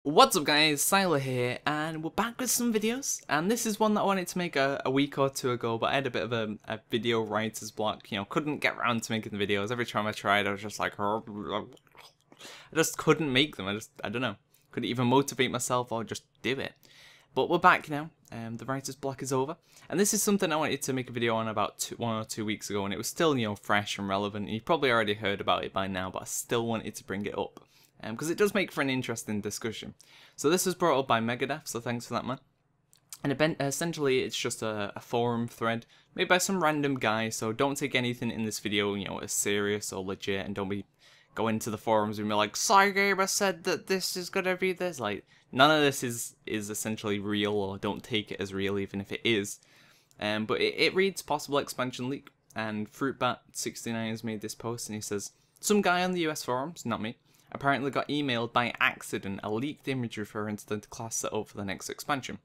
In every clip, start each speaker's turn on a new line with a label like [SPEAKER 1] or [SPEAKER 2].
[SPEAKER 1] What's up guys, Syiler here, and we're back with some videos, and this is one that I wanted to make a week or two ago, but I had a bit of a video writer's block, couldn't get around to making the videos. Every time I tried, I was just like, I just couldn't make them. I don't know, couldn't even motivate myself or just do it. But we're back now, the writer's block is over, and this is something I wanted to make a video on about 1 or 2 weeks ago, and it was still, fresh and relevant. You've probably already heard about it by now, but I still wanted to bring it up. Because it does make for an interesting discussion. So this was brought up by Megadeth, so thanks for that, man. And essentially it's just a forum thread made by some random guy, so don't take anything in this video, as serious or legit, and don't be going to the forums and be like, Cygamer said that this is gonna be this. Like, none of this is essentially real, or don't take it as real even if it is. But it reads possible expansion leak, and Fruitbat69 has made this post, and he says, some guy on the US forums, not me, apparently got emailed by accident a leaked image referring to the class setup for the next expansion.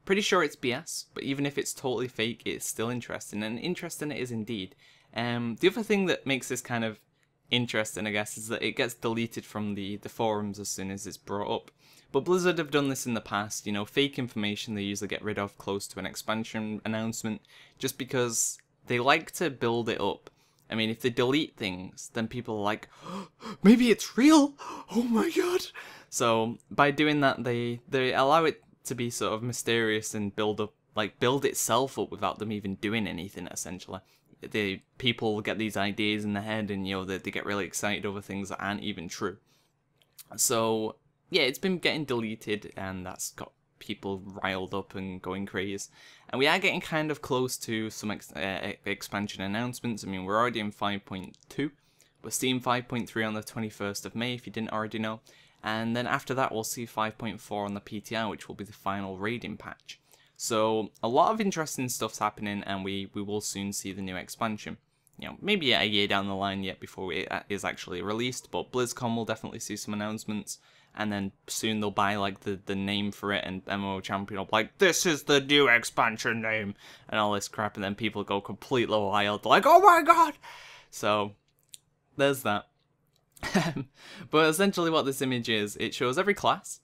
[SPEAKER 1] Pretty sure it's BS, but even if it's totally fake, it's still interesting, and interesting it is indeed. The other thing that makes this kind of interesting, I guess, is that it gets deleted from the forums as soon as it's brought up. But Blizzard have done this in the past, fake information they usually get rid of close to an expansion announcement, just because they like to build it up. I mean, if they delete things, then people are like, oh, maybe it's real! Oh my god! So, by doing that, they allow it to be sort of mysterious and build itself up without them even doing anything, essentially. People get these ideas in their head, and, they get really excited over things that aren't even true. So, yeah, it's been getting deleted, and that's got people riled up and going crazy. And we are getting kind of close to some expansion announcements. I mean, we're already in 5.2. We're seeing 5.3 on the 21st of May, if you didn't already know. And then after that, we'll see 5.4 on the PTR, which will be the final raiding patch. So, a lot of interesting stuff's happening, and we will soon see the new expansion. Maybe a year down the line yet before it is actually released, but BlizzCon will definitely see some announcements. And then soon they'll buy like the name for it, and MMO Champion will be like, this is the new expansion name, and all this crap, and then people go completely wild, like, oh my god! So, there's that. But essentially what this image is, it shows every class,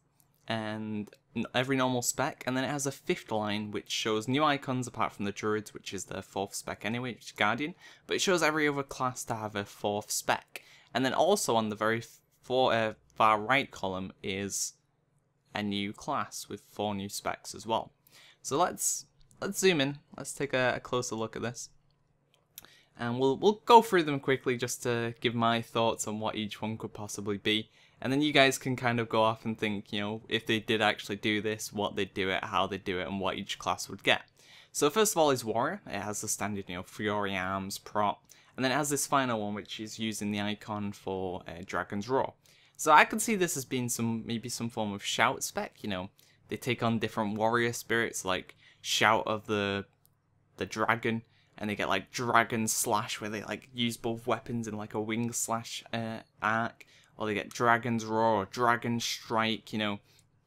[SPEAKER 1] and every normal spec, and then it has a fifth line, which shows new icons apart from the Druids, which is the fourth spec anyway, which is Guardian, but it shows every other class to have a fourth spec. And then also on the very far right column is a new class with 4 new specs as well. So let's zoom in. Let's take a closer look at this, and we'll go through them quickly just to give my thoughts on what each one could possibly be, and then you guys can kind of go off and think, if they did actually do this, what they'd do it, how they'd do it, and what each class would get. So first of all is Warrior. It has the standard, Fury Arms, Prot, and then it has this final one which is using the icon for Dragon's Roar. So I could see this as being maybe some form of shout spec, they take on different warrior spirits, like Shout of the Dragon, and they get like Dragon Slash, where they like use both weapons in like a wing slash arc, or they get Dragon's Roar, or Dragon Strike,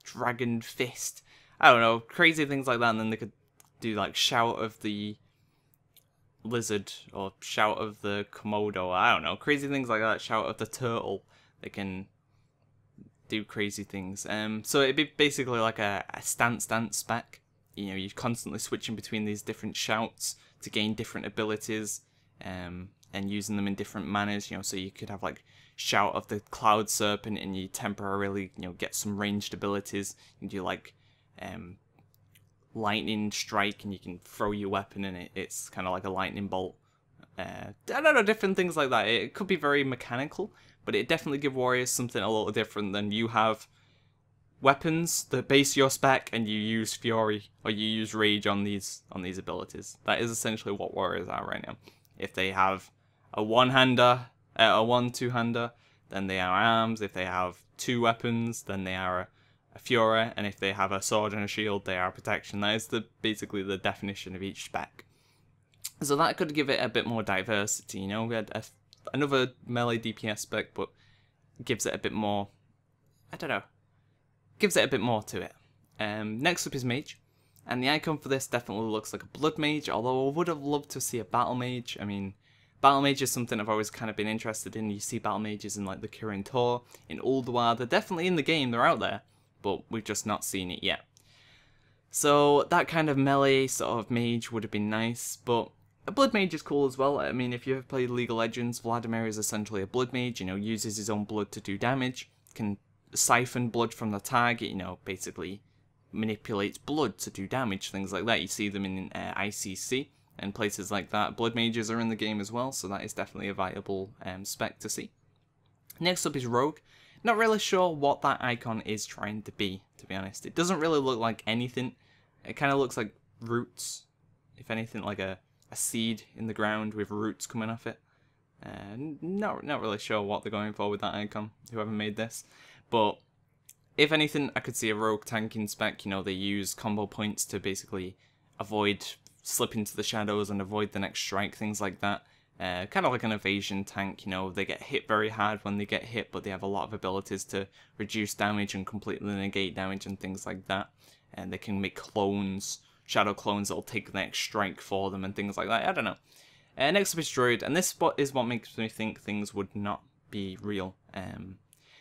[SPEAKER 1] Dragon Fist, I don't know, crazy things like that, and then they could do like Shout of the Lizard, or Shout of the Komodo, I don't know, crazy things like that, Shout of the Turtle, they can do crazy things. So it'd be basically like a stance spec. You're constantly switching between these different shouts to gain different abilities, and using them in different manners. So you could have like Shout of the Cloud Serpent, and you temporarily get some ranged abilities. You can do like Lightning Strike, and you can throw your weapon, and it's kind of like a lightning bolt. I don't know, different things like that. It could be very mechanical, but it definitely give warriors something a little different than you have weapons that base your spec, and you use Fury or you use Rage on these abilities. That is essentially what warriors are right now. If they have a one-hander, a two-hander, then they are arms. If they have 2 weapons, then they are a Fury, and if they have a sword and a shield, they are protection. That is basically the definition of each spec. So that could give it a bit more diversity, We had another melee DPS spec, but gives it a bit more, I don't know, gives it a bit more to it. Next up is Mage, and the icon for this definitely looks like a Blood Mage, although I would have loved to see a Battle Mage. I mean, Battle Mage is something I've always kind of been interested in. You see Battle Mages in like the Kirin Tor, in Ulduar, they're definitely in the game, they're out there, but we've just not seen it yet. So that kind of melee sort of mage would have been nice, but a blood mage is cool as well. I mean, if you have played League of Legends, Vladimir is essentially a blood mage, you know, uses his own blood to do damage, can siphon blood from the target, you know, basically manipulates blood to do damage, things like that. You see them in ICC and places like that. Blood mages are in the game as well, so that is definitely a viable spec to see. Next up is Rogue. Not really sure what that icon is trying to be honest. It doesn't really look like anything. It kind of looks like roots, if anything, like a seed in the ground with roots coming off it. Not really sure what they're going for with that icon, whoever made this. But if anything, I could see a Rogue tanking spec. You know, they use combo points to basically avoid slipping to the shadows and avoid the next strike, things like that. Kind of like an evasion tank, you know, they get hit very hard when they get hit, but they have a lot of abilities to reduce damage and completely negate damage and things like that. And they can make clones, shadow clones that'll take the next strike for them and things like that. I don't know. Next up is Druid, and this spot is what makes me think things would not be real.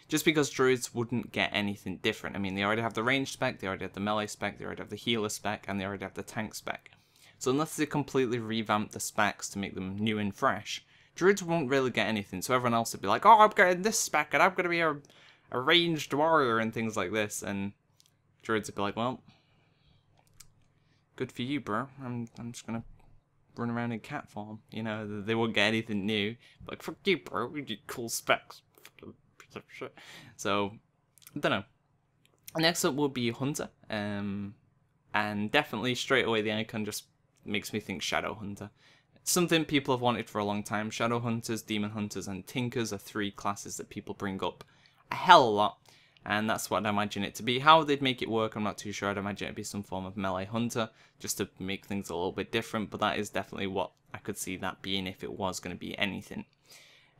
[SPEAKER 1] Just because Druids wouldn't get anything different. I mean, they already have the range spec, they already have the melee spec, they already have the healer spec, and they already have the tank spec. So unless they completely revamp the specs to make them new and fresh, Druids won't really get anything. So everyone else would be like, oh, I'm getting this spec, and I'm going to be a ranged warrior and things like this. And Druids would be like, well, good for you, bro. I'm just going to run around in cat form. You know, they won't get anything new. Like, fuck you, bro. We did cool specs. So, I don't know. Next up will be Hunter. And definitely straight away the icon just makes me think Shadow Hunter. It's something people have wanted for a long time. Shadow Hunters, Demon Hunters, and Tinkers are three classes that people bring up a hell of a lot, and that's what I imagine it to be. How they'd make it work, I'm not too sure. I'd imagine it'd be some form of melee hunter, just to make things a little bit different, but that is definitely what I could see that being if it was going to be anything.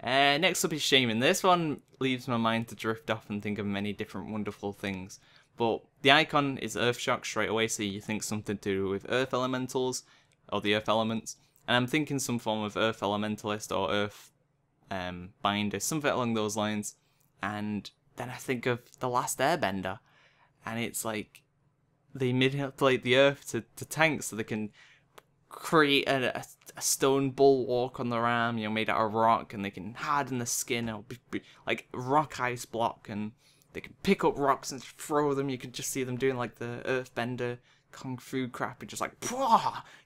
[SPEAKER 1] Next up is Shaman. This one leaves my mind to drift off and think of many different wonderful things. But the icon is Earthshock straight away, so you think something to do with Earth Elementals, or the Earth Elements. And I'm thinking some form of Earth Elementalist or Earth Binder, something along those lines. And then I think of The Last Airbender, and it's like they manipulate the Earth to tank so they can create a stone bulwark on their arm, you know, made out of rock, and they can harden the skin, or be like rock ice block, and they can pick up rocks and throw them. You can just see them doing like the Earthbender kung fu crap and just like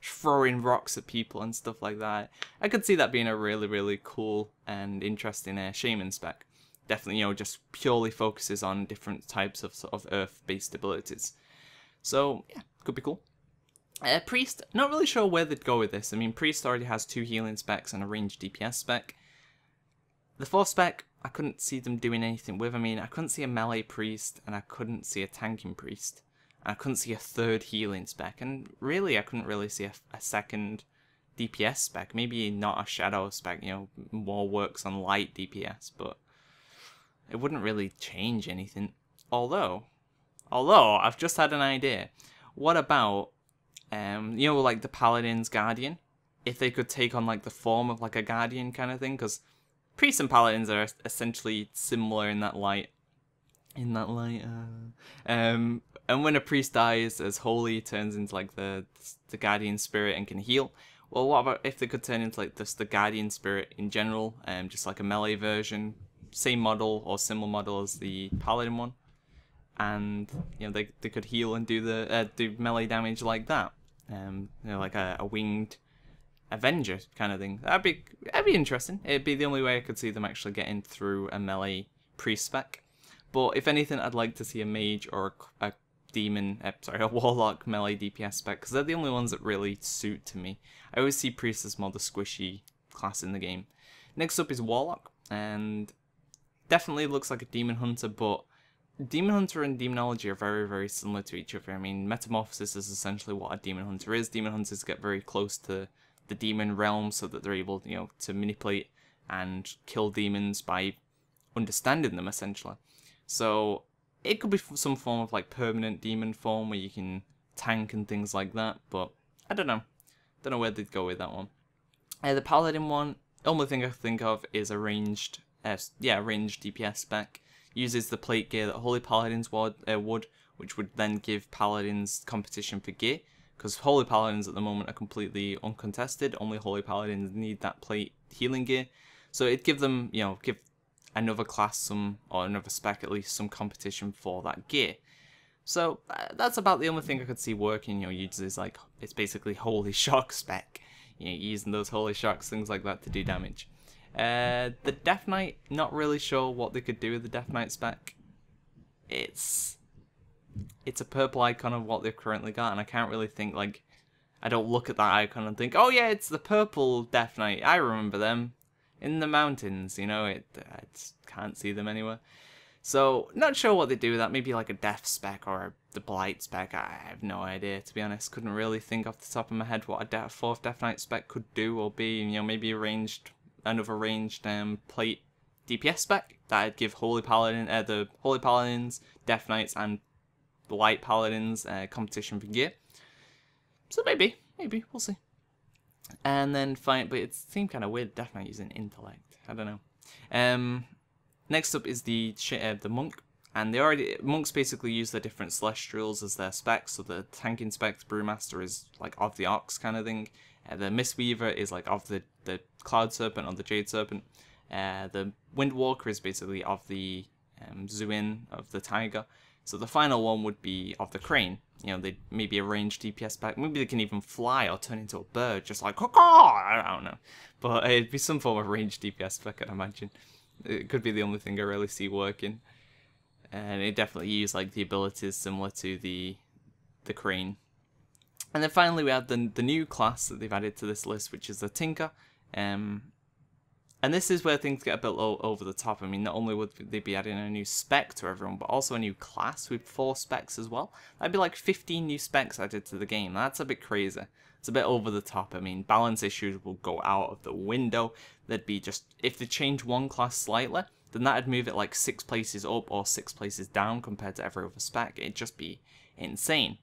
[SPEAKER 1] throwing rocks at people and stuff like that. I could see that being a really, really cool and interesting Shaman spec. Definitely, you know, just purely focuses on different types of sort of Earth-based abilities. So, yeah, could be cool. Priest, not really sure where they'd go with this. I mean, Priest already has 2 healing specs and a ranged DPS spec. The 4th spec, I couldn't see them doing anything with. I mean, I couldn't see a melee priest, and I couldn't see a tanking priest. And I couldn't see a 3rd healing spec, and really, I couldn't really see a 2nd DPS spec. Maybe not a shadow spec, you know, more works on light DPS, but it wouldn't really change anything. Although, I've just had an idea. What about, you know, like the Paladin's Guardian? If they could take on, like, the form of, like, a Guardian kind of thing, because Priests and Paladins are essentially similar in that light. And when a priest dies as holy, turns into like the guardian spirit and can heal. Well, what about if they could turn into like the guardian spirit in general, just like a melee version, same model or similar model as the paladin one, and you know they could heal and do melee damage like that. You know, like a winged Avenger kind of thing. That'd be interesting. It'd be the only way I could see them actually getting through a melee priest spec. But if anything, I'd like to see a mage or a demon, a warlock melee DPS spec, because they're the only ones that really suit to me. I always see priest as more the squishy class in the game. Next up is warlock, and definitely looks like a demon hunter, but demon hunter and demonology are very, very similar to each other. I mean, metamorphosis is essentially what a demon hunter is. Demon hunters get very close to the demon realm so that they're able, you know, to manipulate and kill demons by understanding them, essentially. So it could be some form of like permanent demon form where you can tank and things like that, but I don't know. Don't know where they'd go with that one. The paladin one, the only thing I think of is a ranged DPS spec. uses the plate gear that Holy Paladins would, which would then give Paladins competition for gear, because Holy Paladins at the moment are completely uncontested. Only Holy Paladins need that plate healing gear, so it'd give them, you know, give another class some, or another spec at least, some competition for that gear. So that's about the only thing I could see working. You know, uses like, it's basically Holy Shock spec. You know, using those Holy Shocks, things like that to do damage. The Death Knight, not really sure what they could do with the Death Knight spec. It's a purple icon of what they've currently got, and I can't really think, like, I don't look at that icon and think, oh yeah, it's the purple Death Knight, I remember them in the mountains, you know, I just can't see them anywhere. So, not sure what they do with that. Maybe like a Death spec or the Blight spec. I have no idea, to be honest. Couldn't really think off the top of my head what a fourth Death Knight spec could do or be. You know, maybe another ranged plate DPS spec that'd give the Holy Paladins, Death Knights, and Blight Paladins competition for gear. So maybe we'll see. And then but it seemed kind of weird. Death Knight using intellect. I don't know. Next up is the monk, and monks basically use their different celestials as their specs. So the tanking spec, the brewmaster, is like of the ox kind of thing. The mistweaver is like of the cloud serpent or the jade serpent. The windwalker is basically of the Zuin, of the tiger. So the final one would be of the crane. You know, they maybe a ranged DPS spec. Maybe they can even fly or turn into a bird, just like caw. I don't know, but it'd be some form of ranged DPS spec, I'd imagine. It could be the only thing I really see working, and it definitely use like the abilities similar to the crane. And then finally we have the new class that they've added to this list, which is the Tinker. And this is where things get a bit over the top. I mean, not only would they be adding a new spec to everyone, but also a new class with 4 specs as well. That'd be like 15 new specs added to the game. That's a bit crazy. It's a bit over the top. I mean, balance issues will go out of the window. There'd be just, if they change one class slightly, then that'd move it like 6 places up or 6 places down compared to every other spec. It'd just be insane.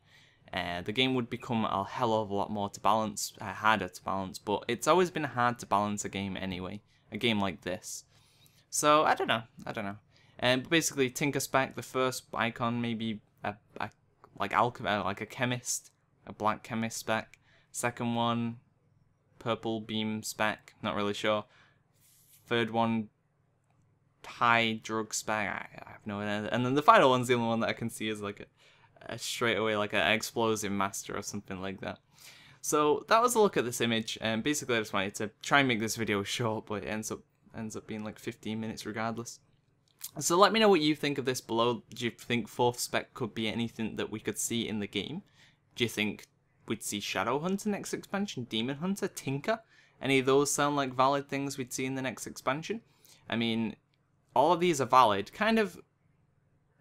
[SPEAKER 1] The game would become a hell of a lot more to balance, harder to balance, but it's always been hard to balance a game anyway. A game like this. So, I don't know. But basically, Tinker spec, the first icon, maybe like a chemist, a black chemist spec. Second one, purple beam spec, not really sure. Third one, high drug spec, I have no idea. And then the final one's the only one that I can see is like a straight away, like an explosive master or something like that. So that was a look at this image, and basically I just wanted to try and make this video short, but it ends up being like 15 minutes regardless. So let me know what you think of this below. Do you think 4th spec could be anything that we could see in the game? Do you think we'd see Shadow Hunter next expansion, Demon Hunter, Tinker? Any of those sound like valid things we'd see in the next expansion? I mean, all of these are valid, kind of.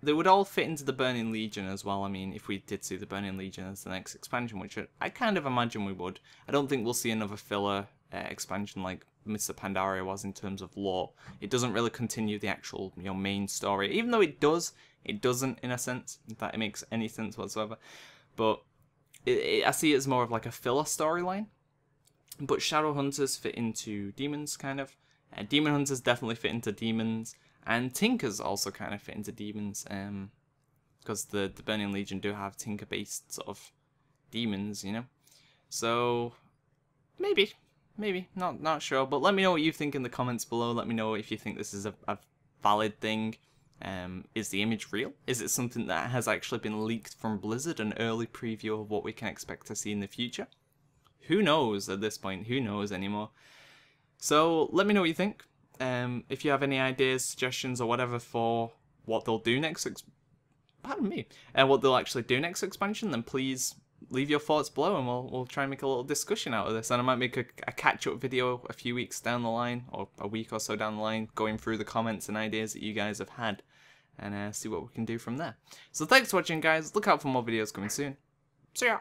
[SPEAKER 1] They would all fit into the Burning Legion as well. I mean, if we did see the Burning Legion as the next expansion, which I kind of imagine we would. I don't think we'll see another filler expansion like Mr. Pandaria was in terms of lore. It doesn't really continue the actual, you know, main story. Even though it does, it doesn't in a sense, if that makes any sense whatsoever. But I see it as more of like a filler storyline. But Shadow Hunters fit into demons, kind of. Demon Hunters definitely fit into demons. And Tinkers also kind of fit into demons, because the Burning Legion do have Tinker-based sort of demons, you know? So, maybe, not sure, but let me know what you think in the comments below. Let me know if you think this is a valid thing. Is the image real? Is it something that has actually been leaked from Blizzard, an early preview of what we can expect to see in the future? Who knows at this point, who knows anymore? So, let me know what you think. If you have any ideas, suggestions, or whatever for what they'll do next, what they'll actually do next expansion, then please leave your thoughts below, and we'll try and make a little discussion out of this. And I might make a catch-up video a few weeks down the line, or a week or so down the line, going through the comments and ideas that you guys have had, and see what we can do from there. So thanks for watching, guys. Look out for more videos coming soon. See ya!